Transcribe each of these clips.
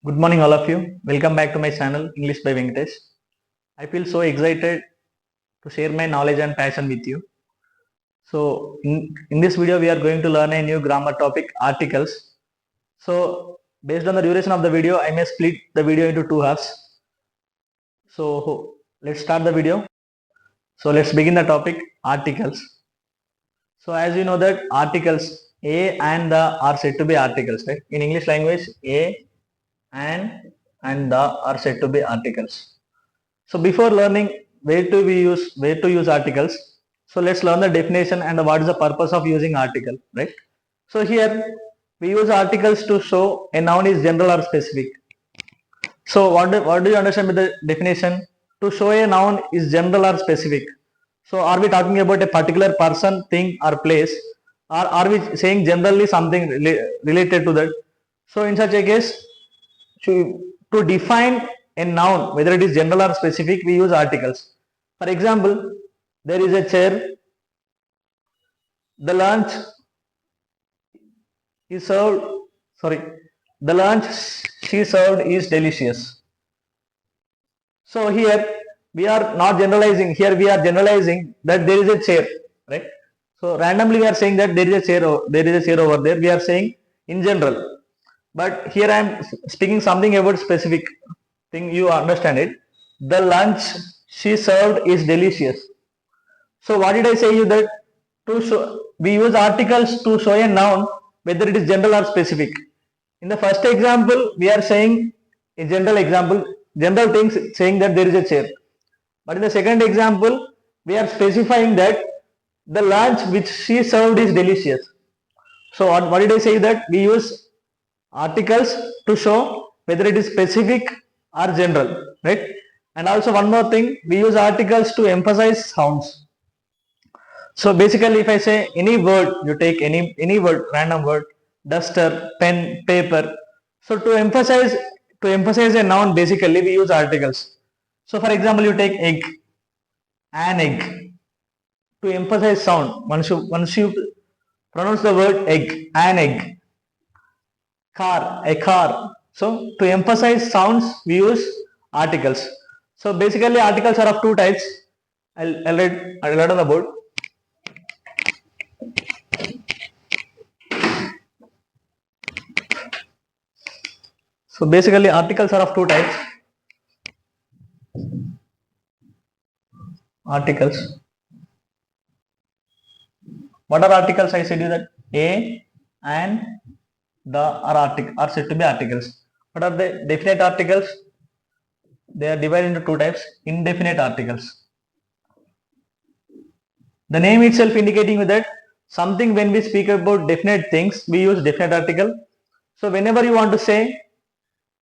Good morning, all of you. Welcome back to my channel, English by Venkatesh. I feel so excited to share my knowledge and passion with you. So, in this video, we are going to learn a new grammar topic, articles. So, based on the duration of the video, I may split the video into two halves. So, let's start the video. So, let's begin the topic, articles. So, as you know that articles A and the are said to be articles, right? In English language, A and the are said to be articles. So before learning where to use articles, so let's learn the definition and what is the purpose of using article, right? So here we use articles to show a noun is general or specific. So what do you understand with the definition? To show a noun is general or specific. So are we talking about a particular person, thing or place, or are we saying generally something related to that? So in such a case, to define a noun, whether it is general or specific, we use articles. For example, there is a chair, the lunch is served, sorry, the lunch she served is delicious. So here we are not generalizing, here we are generalizing that there is a chair, right? So randomly we are saying that there is a chair, there is a chair over there, we are saying in general. But here I am speaking something about specific thing, you understand it. The lunch she served is delicious. So what did I say you that to show, we use articles to show a noun whether it is general or specific. In the first example, we are saying a general example, general things saying that there is a chair. But in the second example, we are specifying that the lunch which she served is delicious. So what did I say that we use articles to show whether it is specific or general, right? And also one more thing, we use articles to emphasize sounds. So basically if I say any word, you take any word, random word, duster, pen, paper. So to emphasize a noun, basically we use articles. So for example, you take egg, an egg. To emphasize sound, once you pronounce the word egg, an egg. Car, a car. So to emphasize sounds, we use articles. So basically articles are of two types. I'll write on the board. So basically articles are of two types. Articles. What are articles? I said you that A and the are said to be articles. What are the definite articles? They are divided into two types. Indefinite articles. The name itself indicating that something, when we speak about definite things, we use definite article. So whenever you want to say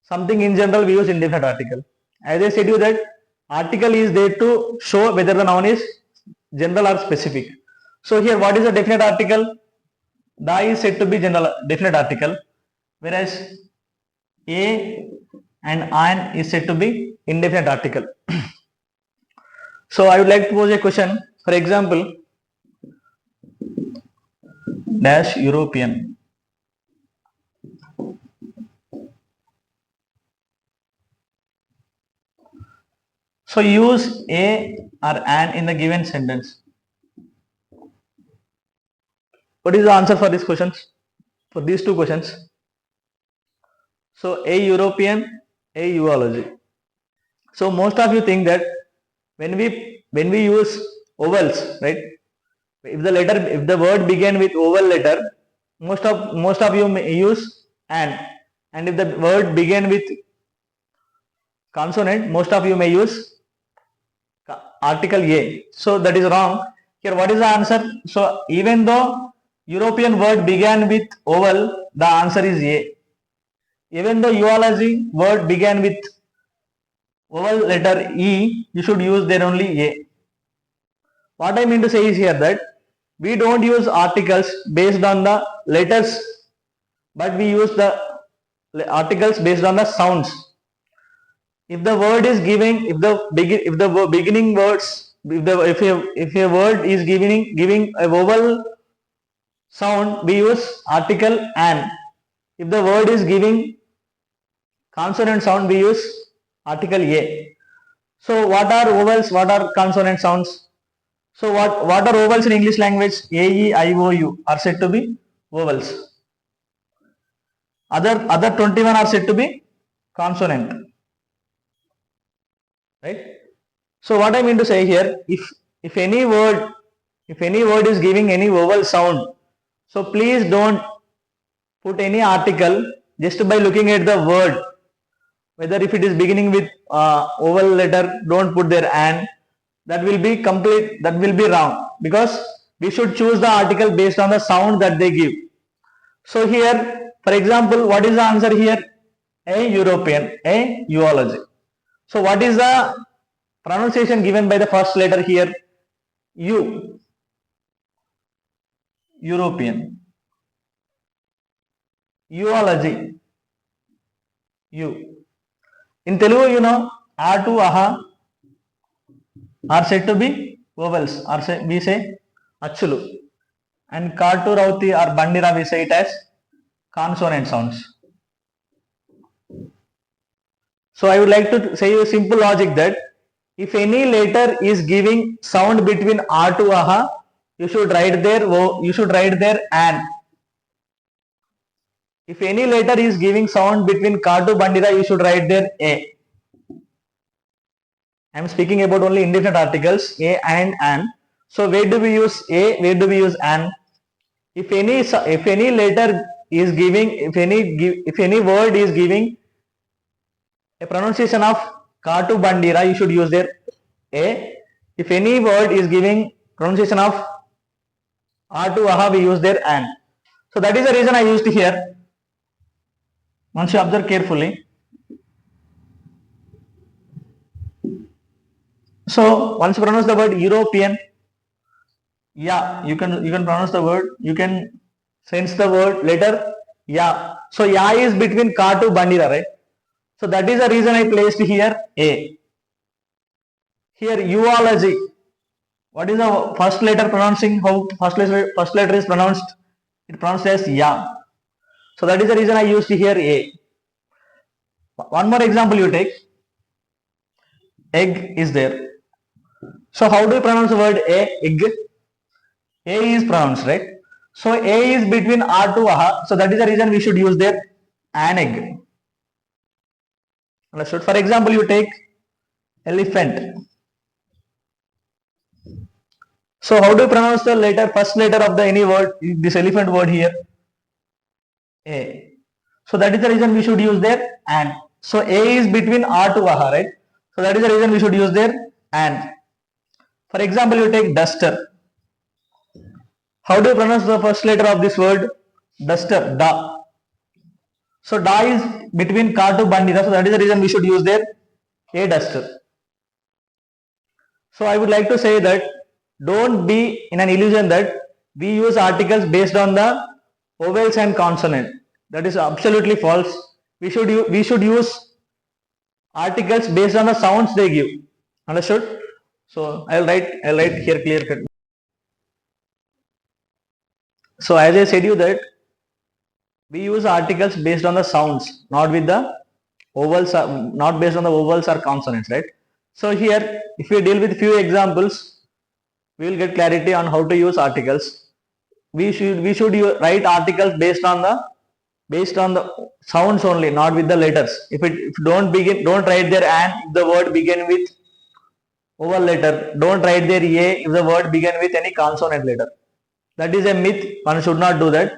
something in general, we use indefinite article. As I said you that article is there to show whether the noun is general or specific. So here what is a definite article? The is said to be general definite article, whereas a and an is said to be indefinite article. So I would like to pose a question. For example, dash European. So use a or an in the given sentence. What is the answer for these questions? For these two questions? So a European, a zoology. So most of you think that when we use vowels, right? If the word begin with vowel letter, most of you may use an, and if the word begin with consonant, most of you may use article a. So that is wrong. Here what is the answer? So even though European word began with vowel, the answer is a. Even though zoology word began with vowel letter E, you should use there only A. What I mean to say is here that we don't use articles based on the letters, but we use the articles based on the sounds. If the word is giving, if the beginning words, if a word is giving a vowel sound, we use article an. If the word is giving consonant sound we use article A. So what are vowels? What are consonant sounds? So what are vowels in English language? A, E, I, O, U are said to be vowels. Other 21 are said to be consonant. Right? So what I mean to say here, if any word is giving any vowel sound, so please don't put any article just by looking at the word. Whether if it is beginning with vowel letter, don't put there and. That will be complete. That will be wrong, because we should choose the article based on the sound that they give. So here, for example, what is the answer here? A European, a zoology. So what is the pronunciation given by the first letter here? U. European. Zoology. U. In Telugu, you know, A to aha are said to be vowels. We say achulu. And Katu Rauti or Bandira, we say it as consonant sounds. So I would like to say a simple logic that if any letter is giving sound between A to aha, you should write there an. If any letter is giving sound between Ka to Bandira, you should write there a. I am speaking about only indefinite articles a and an. So where do we use a? Where do we use an? If any letter is giving, if any word is giving a pronunciation of Ka to Bandira, you should use there a. If any word is giving pronunciation of A to aha, we use there an. So that is the reason I used here. Once you observe carefully. So once you pronounce the word European, yeah, you can pronounce the word. You can sense the word letter ya. So ya is between Ka to Bandira, right? So that is the reason I placed here a. Here zoology. What is the first letter pronouncing? How first letter is pronounced? It pronounced as ya. So that is the reason I used here a. One more example you take. Egg is there. So how do you pronounce the word a? Egg. A is pronounced, right? So a is between R to aha. So that is the reason we should use there an egg. Understood? For example, you take elephant. So how do you pronounce the first letter of the any word? This elephant word here. A. So that is the reason we should use there and. So a is between R to aha, right? So that is the reason we should use there and. For example, you take duster. How do you pronounce the first letter of this word? Duster, da. So da is between Ka to Bandira, so that is the reason we should use there a duster. So I would like to say that don't be in an illusion that we use articles based on the vowels and consonant. That is absolutely false. We should use articles based on the sounds they give. Understood? So I'll write here clear cut. So as I said you that we use articles based on the sounds, not with the vowels, not based on the vowels or consonants, right? So here, if we deal with few examples, we will get clarity on how to use articles. We should write articles based on the sounds only, not with the letters. If don't write there an if the word begin with vowel letter. Don't write there a if the word begin with any consonant letter. That is a myth. One should not do that.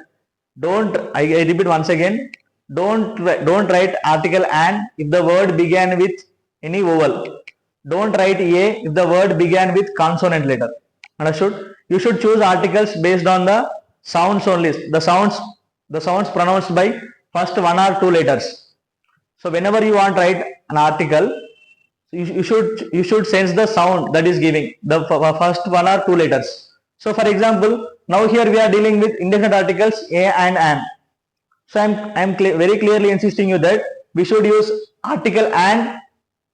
I repeat once again. Don't write article an if the word began with any vowel. Don't write a if the word began with consonant letter. Understood? You should choose articles based on the sounds only. The sounds pronounced by first one or two letters. So whenever you want to write an article, you should sense the sound that is giving the first one or two letters. So for example, now here we are dealing with indefinite articles a and an. So I am very clearly insisting you that we should use article and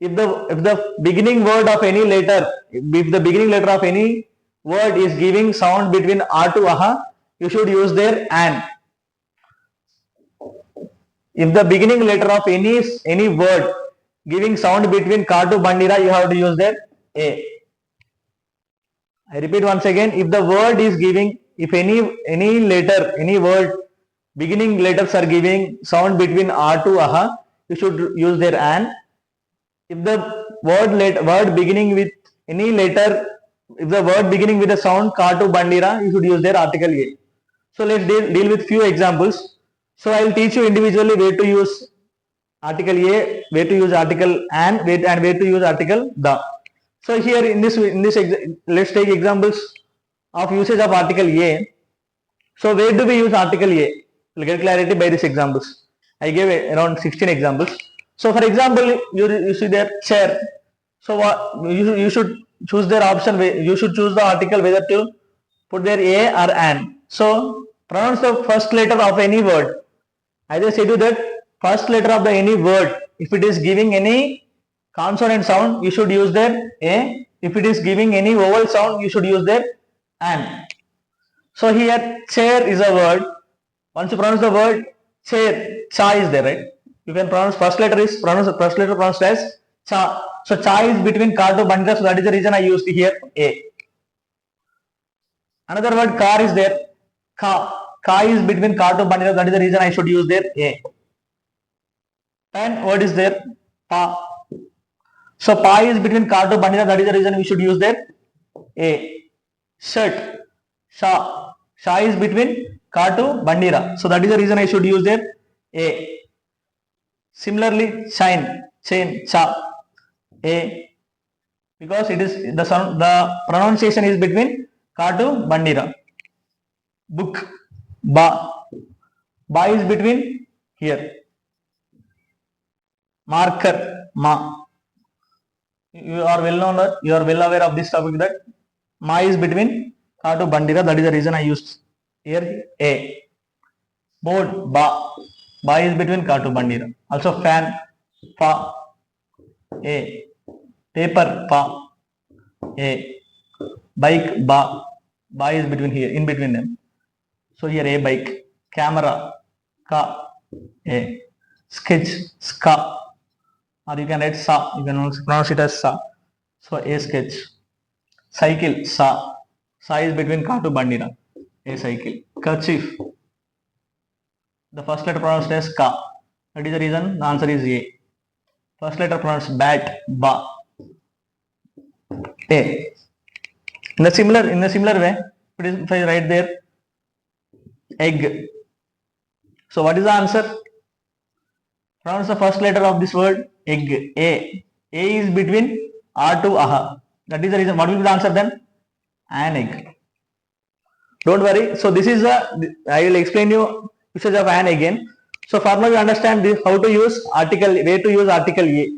if the beginning word of any letter, if the beginning letter of any word is giving sound between R to aha, you should use there an. If the beginning letter of any word giving sound between ka to bandira, you have to use there a. I repeat once again, if the word is giving, if any letter, any word beginning letters are giving sound between a to aha, you should use their an. If the word beginning with any letter, if the word beginning with a sound ka to bandira, you should use their article a. So let's deal with few examples. So I will teach you individually where to use article a, where to use article and where to use article the. So here in this let's take examples of usage of article a. So where do we use article a? We'll get clarity by these examples. I gave around 16 examples. So for example, you see there chair. So you should choose their option. You should choose the article whether to put there a or an. So pronounce the first letter of any word. I just said you that first letter of the any word, if it is giving any consonant sound, you should use there a. If it is giving any vowel sound, you should use there an. So here chair is a word. Once you pronounce the word chair, cha is there, right? You can pronounce first letter pronounced as cha. So cha is between ka to bandira, so that is the reason I used here a. Another word car is there. Ka is between ka to bandira, that is the reason I should use there a. And word is there pa. So pa is between ka to bandira, that is the reason we should use there a. Shirt, sha. Sha is between ka to bandira, so that is the reason I should use there a. Similarly, chain, cha, a, because it is the sound, the pronunciation is between ka to bandira. Book, ba is between here. Marker, ma. You are well aware of this topic that ma is between ka to bandira, that is the reason I used here a. Board, ba is between ka to bandira. Also fan, fa, a. Paper, pa, a. Bike, ba is between here, in between them. So here a bike. Camera, ka, a. Sketch, ska, or you can write sa, you can also pronounce it as sa. So a sketch. Cycle, sa is between ka to bandira, a cycle. Kerchief, the first letter pronounced as ka, that is the reason the answer is a. First letter pronounced bat, ba, a. In the similar way, if I write there egg, so what is the answer? Pronounce the first letter of this word egg, a. A is between a to aha, that is the reason. What will be the answer then? An egg. Don't worry. So this is I will explain you usage of an again. So for now you understand this, how to use article, where to use article a.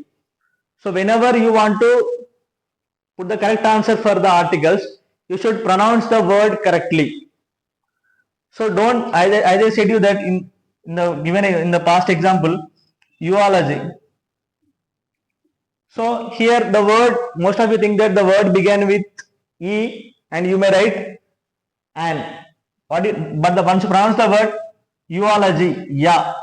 So whenever you want to put the correct answer for the articles, you should pronounce the word correctly. So don't, as I said you that in the past example, zoology. So here the word, most of you think that the word began with e and you may write an. But once you pronounce the word zoology, ya.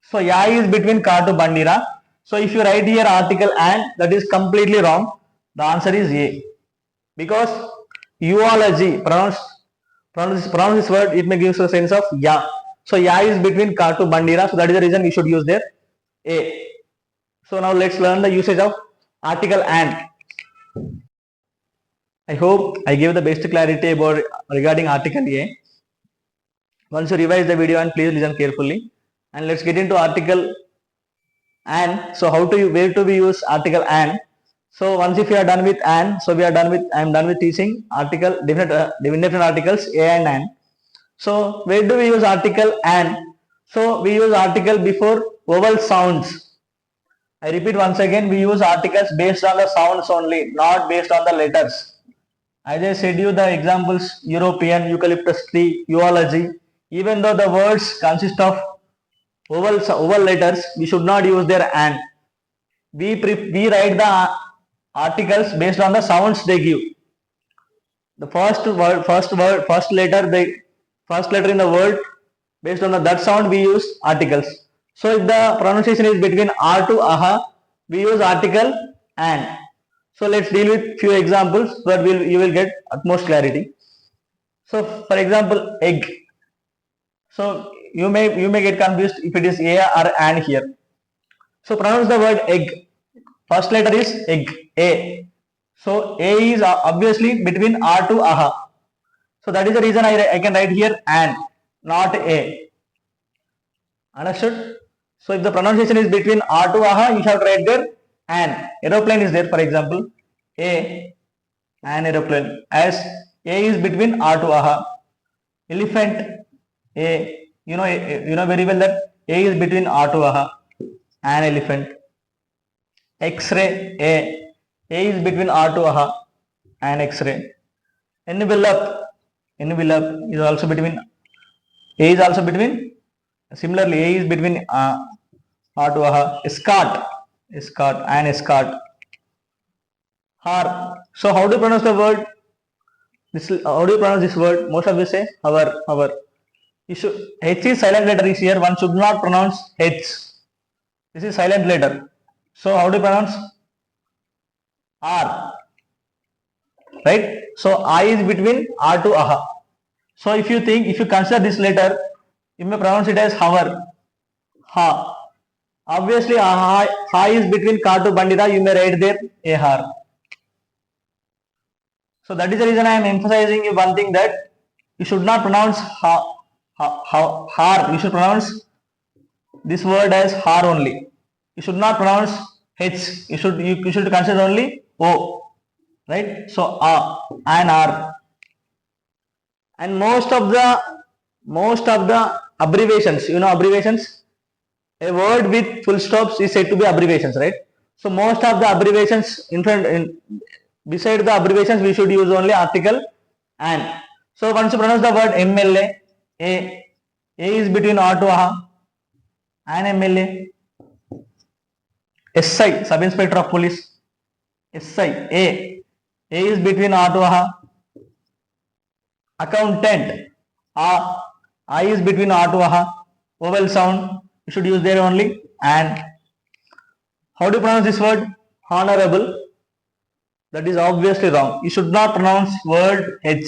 So ya is between ka to bandira. So if you write here article and, that is completely wrong. The answer is a. Because zoology, pronounce this word, it may give you a sense of ya. So ya is between ka to bandira, so that is the reason we should use there a. So now let's learn the usage of article and. I hope I gave the basic clarity about regarding article a. Once you revise the video and please listen carefully, and let's get into article and. So where to we use article and. So once if you are done with and, so I am done with teaching article, different articles a and an. So where do we use article and? So we use article before vowel sounds. I repeat once again, we use articles based on the sounds only, not based on the letters. As I said you the examples, European, eucalyptus tree, zoology, even though the words consist of vowel letters, we should not use their and. We write the articles based on the sounds they give. The first letter in the word, based on that sound we use articles. So if the pronunciation is between R to aha, we use article and. So let's deal with few examples so that you will get utmost clarity. So for example, egg. So you may get confused if it is a or an here. So pronounce the word egg. First letter is egg, a. So a is obviously between R to aha. So that is the reason I can write here an, not a. Understood? So if the pronunciation is between R to aha, you have to write there an. Aeroplane is there, for example, a, an aeroplane, as a is between R to aha. Elephant, a, you know very well that a is between R to aha, an elephant. X-ray, a is between R to aha, an X-ray. Envelope, envelope is also between, a is also between, similarly a is between R to aha. Escort, escort, an escort. Har. So how do you pronounce the word? How do you pronounce this word? Most of you say hover, hover. You should, H is silent letter is here. One should not pronounce H. This is silent letter. So how do you pronounce? R. Right? So I is between R to aha. So if you consider this letter, you may pronounce it as hover. Ha. Obviously, ha is between Ka to Bandita. You may write there a har. So that is the reason I am emphasizing you one thing, that you should not pronounce har. You should pronounce this word as har only. You should not pronounce h. You should consider only o. Right? So a and r. And most of the abbreviations, abbreviations. A word with full stops is said to be abbreviations, right? So most of the abbreviations beside the abbreviations we should use only article and. So once you pronounce the word MLA, a is between R to aha, an MLA. SI, Sub Inspector of Police, SI, a is between R to aha. Accountant, I is between R to aha. Vowel sound, you should use there only and. How do you pronounce this word? Honorable. That is obviously wrong. You should not pronounce word H.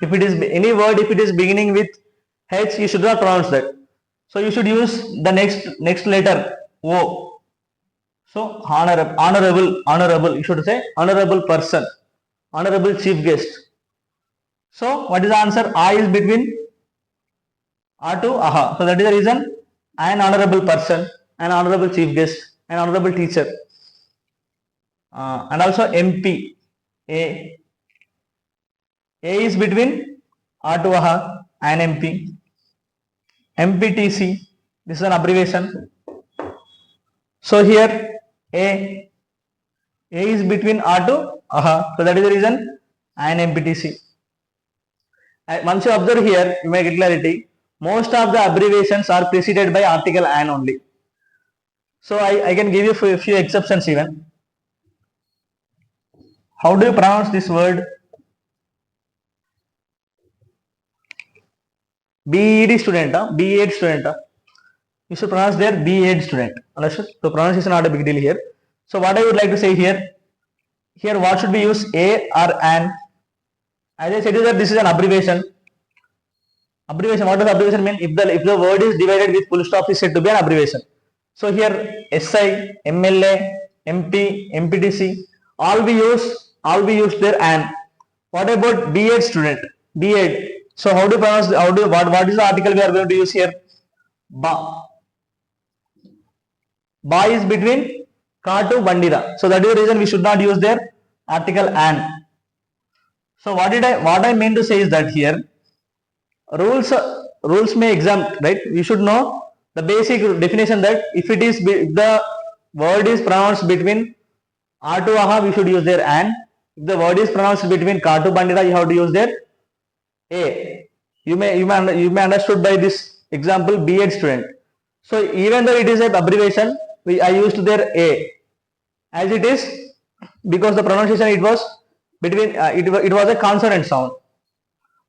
If it is any word, if it is beginning with H, you should not pronounce that. So you should use the next letter O. So honorable. You should say honorable person, honorable chief guest. So what is the answer? I is between R to aha. So that is the reason an honorable person, an honorable chief guest, an honorable teacher. And also MP, a is between R to aha, an MP. MPTC, this is an abbreviation. So here a is between R to aha, so that is the reason an MPTC. Once you observe here, you may get clarity. Most of the abbreviations are preceded by article an only. So I can give you a few exceptions even. How do you pronounce this word? BED student, B.Ed student. You should pronounce there B.Ed student. Understood? So pronunciation is not a big deal here. So what I would like to say here what should we use, a or an? As I said that this is an abbreviation. Abbreviation, what does abbreviation mean? If the word is divided with full stop, is said to be an abbreviation. So here SI, MLA, MP, MPTC, all we use there an. What about B.Ed student? B.Ed. So how do you pronounce? What is the article we are going to use here? Ba. Ba is between Ka to Bandira. So that is the reason we should not use there article an. So what I mean to say is that here rules may exempt, right? You should know the basic definition that if the word is pronounced between R to aha, we should use there an. If the word is pronounced between Ka to Bandira, you have to use there a. You may understood by this example B.Ed student. So even though it is an abbreviation, I used there a, as it is because the pronunciation it was between it was a consonant sound.